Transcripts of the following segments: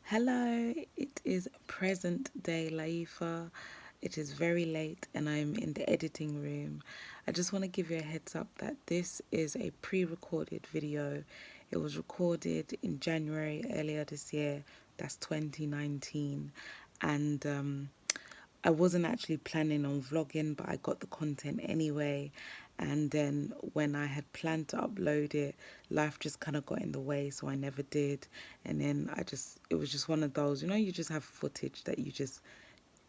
Hello, it is present day Layefa. It is very late and I'm in the editing room. I just want to give you a heads up that this is a pre-recorded video. It was recorded in January earlier this year, that's 2019. And I wasn't actually planning on vlogging, but I got the content anyway. And then when I had planned to upload it, life just kind of got in the way, so I never did. And then it was just one of those, you just have footage that you just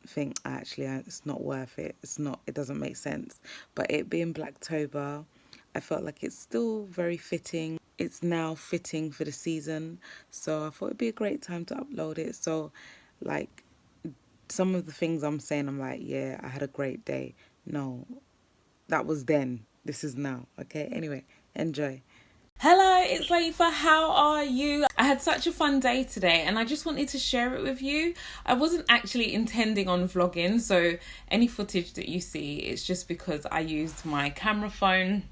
think, actually, it's not worth it. It doesn't make sense. But it being Blacktober, I felt like it's still very fitting. It's now fitting for the season. So I thought it'd be a great time to upload it. So, like, some of the things I'm saying, I'm like, yeah, I had a great day. No, that was then. This is now. Okay. Anyway, enjoy. Hello, it's Layefa. How are you? I had such a fun day today and I just wanted to share it with you. I wasn't actually intending on vlogging, so any footage that you see, it's just because I used my camera phone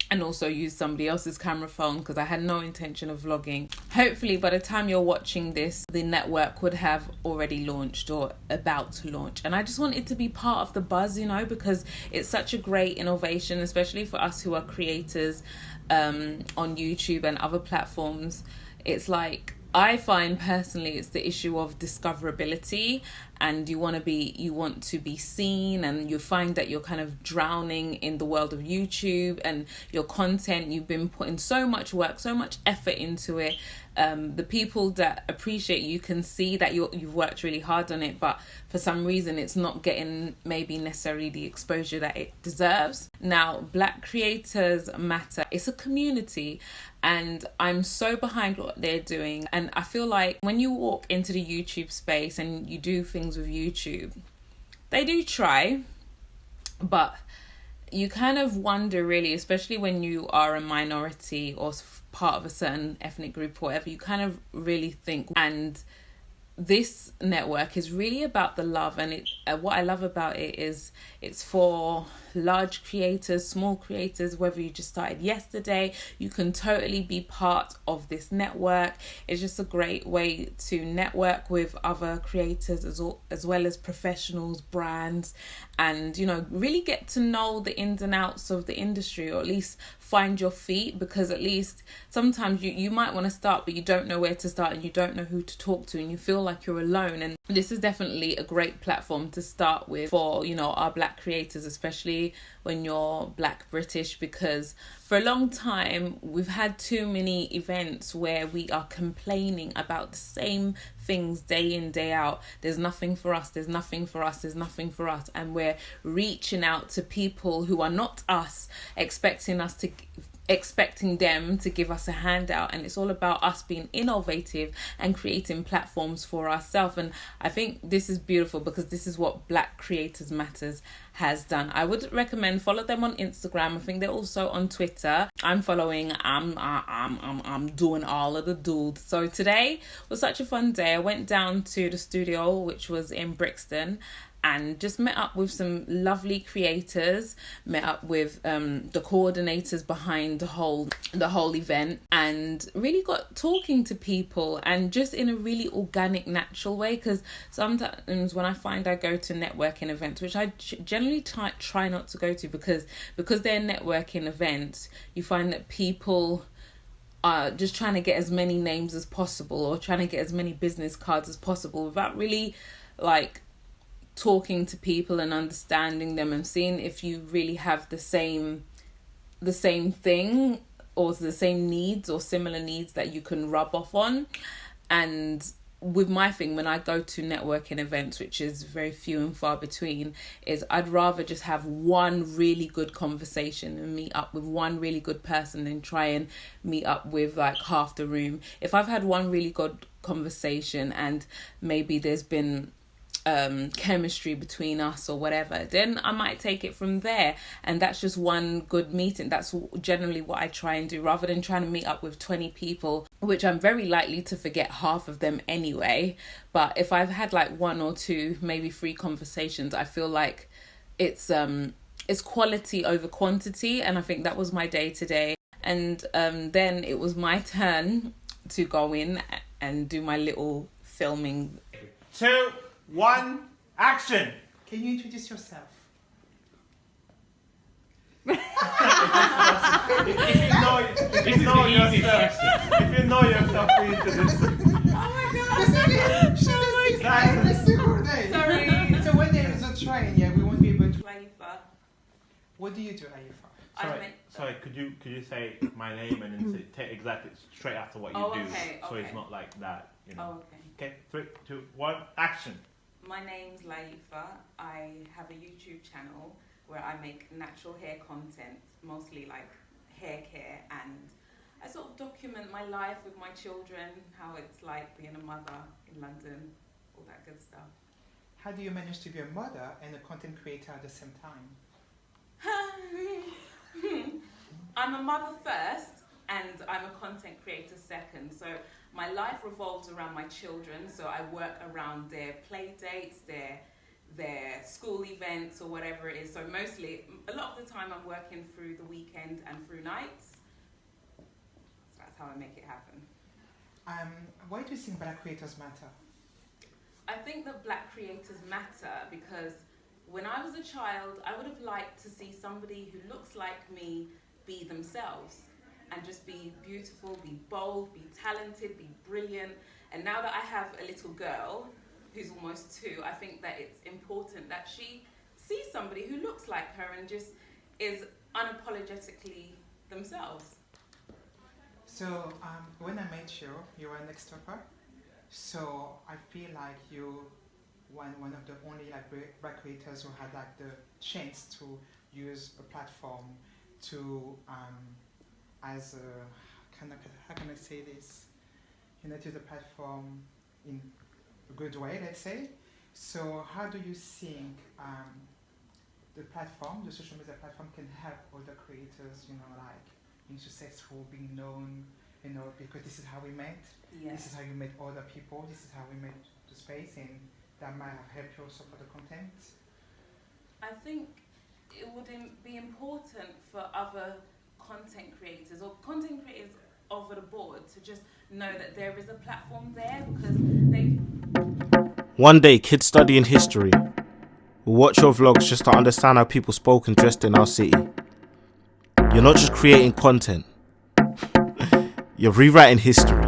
and also used somebody else's camera phone because I had no intention of vlogging. Hopefully by the time you're watching this, the network would have already launched or about to launch. And I just wanted to be part of the buzz, because it's such a great innovation, especially for us who are creators on YouTube and other platforms. It's like, I find personally it's the issue of discoverability, and you want to be seen, and you find that you're kind of drowning in the world of YouTube and your content. You've been putting so much work, so much effort into it. The people that appreciate you can see that you've worked really hard on it, but for some reason it's not getting maybe necessarily the exposure that it deserves. Now, Black Creators Matter. It's a community and I'm so behind what they're doing. And I feel like when you walk into the YouTube space and you do things with YouTube, they do try, but you kind of wonder really, especially when you are a minority or part of a certain ethnic group or whatever, you kind of really think. And this network is really about the love, and what I love about it is it's for large creators, small creators. Whether you just started yesterday, you can totally be part of this network. It's just a great way to network with other creators as well as professionals, brands, and really get to know the ins and outs of the industry, or at least find your feet, because at least sometimes you might want to start but you don't know where to start and you don't know who to talk to and you feel like you're alone. And this is definitely a great platform to start with for our Black creators, especially when you're Black British, because for a long time we've had too many events where we are complaining about the same things day in, day out. There's nothing for us, there's nothing for us, there's nothing for us, and we're reaching out to people who are not us, expecting them to give us a handout. And it's all about us being innovative and creating platforms for ourselves. And I think this is beautiful because this is what Black Creators Matters has done. I would recommend follow them on Instagram. I think they're also on Twitter. I'm following. I'm doing all of the dudes. So today was such a fun day. I went down to the studio, which was in Brixton, and just met up with some lovely creators, met up with the coordinators behind the whole event, and really got talking to people, and just in a really organic, natural way. Because sometimes when I go to networking events, which I generally try not to go to, because they're networking events, you find that people are just trying to get as many names as possible or trying to get as many business cards as possible without really talking to people and understanding them and seeing if you really have the same thing or the same needs or similar needs that you can rub off on. And with my thing, when I go to networking events, which is very few and far between, is I'd rather just have one really good conversation and meet up with one really good person than try and meet up with half the room. If I've had one really good conversation and maybe there's been chemistry between us or whatever, then I might take it from there, and that's just one good meeting. That's generally what I try and do, rather than trying to meet up with 20 people, which I'm very likely to forget half of them anyway. But if I've had one or two, maybe 3 conversations, I feel like it's quality over quantity, and I think that was my day today. And then it was my turn to go in and do my little filming. 2, 1, action! Can you introduce yourself? If you know yourself, you introduce. Oh my god! Sorry. So when there is a train, yeah, we won't be able to. Layefa. What do you do, Layefa? Sorry, could you say my name and then take exactly straight after what you do? Okay, so okay. it's not like that, you know. Oh, okay. Okay, 3, 2, 1, action. My name's Layefa. I have a YouTube channel where I make natural hair content, mostly like hair care, and I sort of document my life with my children, how it's like being a mother in London, all that good stuff. How do you manage to be a mother and a content creator at the same time? I'm a mother first and I'm a content creator second. So my life revolves around my children. So I work around their play dates, their school events or whatever it is. So mostly, a lot of the time I'm working through the weekend and through nights. So that's how I make it happen. Why do you think Black creators matter? I think that Black creators matter because when I was a child, I would have liked to see somebody who looks like me be themselves and just be beautiful, be bold, be talented, be brilliant. And now that I have a little girl who's almost 2, I think that it's important that she sees somebody who looks like her and just is unapologetically themselves. So when I met you, you were next topper. So I feel like you one of the only like Black creators who had like the chance to use a platform to as a how can I say this? You know, to the platform in a good way, let's say. So how do you think the platform, the social media platform, can help other creators? You know, like being successful, being known. You know, because this is how we met. Yeah. This is how you met other people. This is how we met the space, and that might have helped you also for the content. I think it would be important for other content creators or content creators over the board to just know that there is a platform there because they. One day, kids studying history will watch your vlogs just to understand how people spoke and dressed in our city. You're not just creating content. You're rewriting history.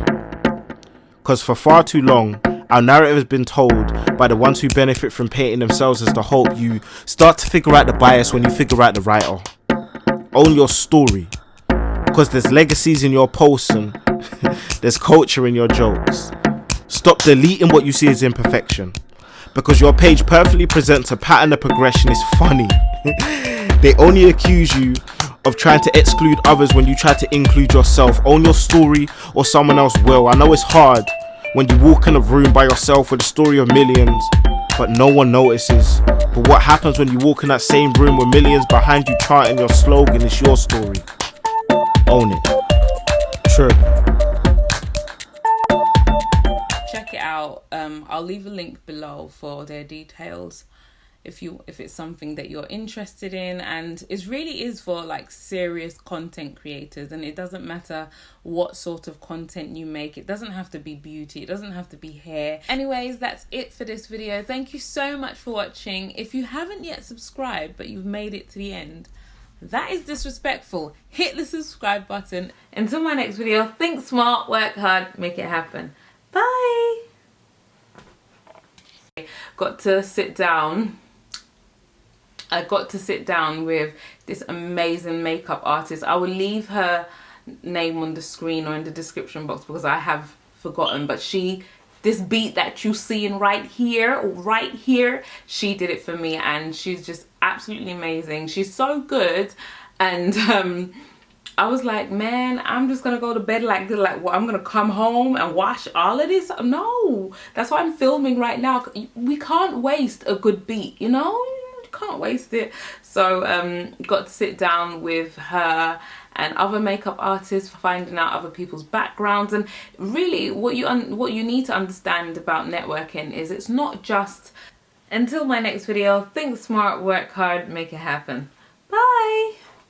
Because for far too long, our narrative has been told by the ones who benefit from painting themselves as the hope. You start to figure out the bias when you figure out the writer. Own your story. Because there's legacies in your posts and there's culture in your jokes. Stop deleting what you see as imperfection. Because your page perfectly presents a pattern of progression is funny. They only accuse you of trying to exclude others when you try to include yourself. Own your story or someone else will. I know it's hard when you walk in a room by yourself with a story of millions, but no one notices. But what happens when you walk in that same room with millions behind you chanting your slogan is your story. Own it. True. Check it out. I'll leave a link below for their details if it's something that you're interested in, and it really is for like serious content creators, and it doesn't matter what sort of content you make. It doesn't have to be beauty, it doesn't have to be hair. Anyways, that's it for this video. Thank you so much for watching. If you haven't yet subscribed but you've made it to the end, that is disrespectful. Hit the subscribe button. Until my next video, think smart, work hard, make it happen. Bye. Got to sit down. I got to sit down with this amazing makeup artist. I will leave her name on the screen or in the description box because I have forgotten. But this beat that you seeing right here, she did it for me, and she's just absolutely amazing. She's so good, and I was like, man, I'm just gonna go to bed like this. Like, what? I'm gonna come home and watch all of this? No, that's why I'm filming right now. We can't waste a good beat, you know. Can't waste it. So got to sit down with her and other makeup artists, finding out other people's backgrounds. And really what you need to understand about networking is it's not just. Until my next video, think smart, work hard, make it happen. Bye.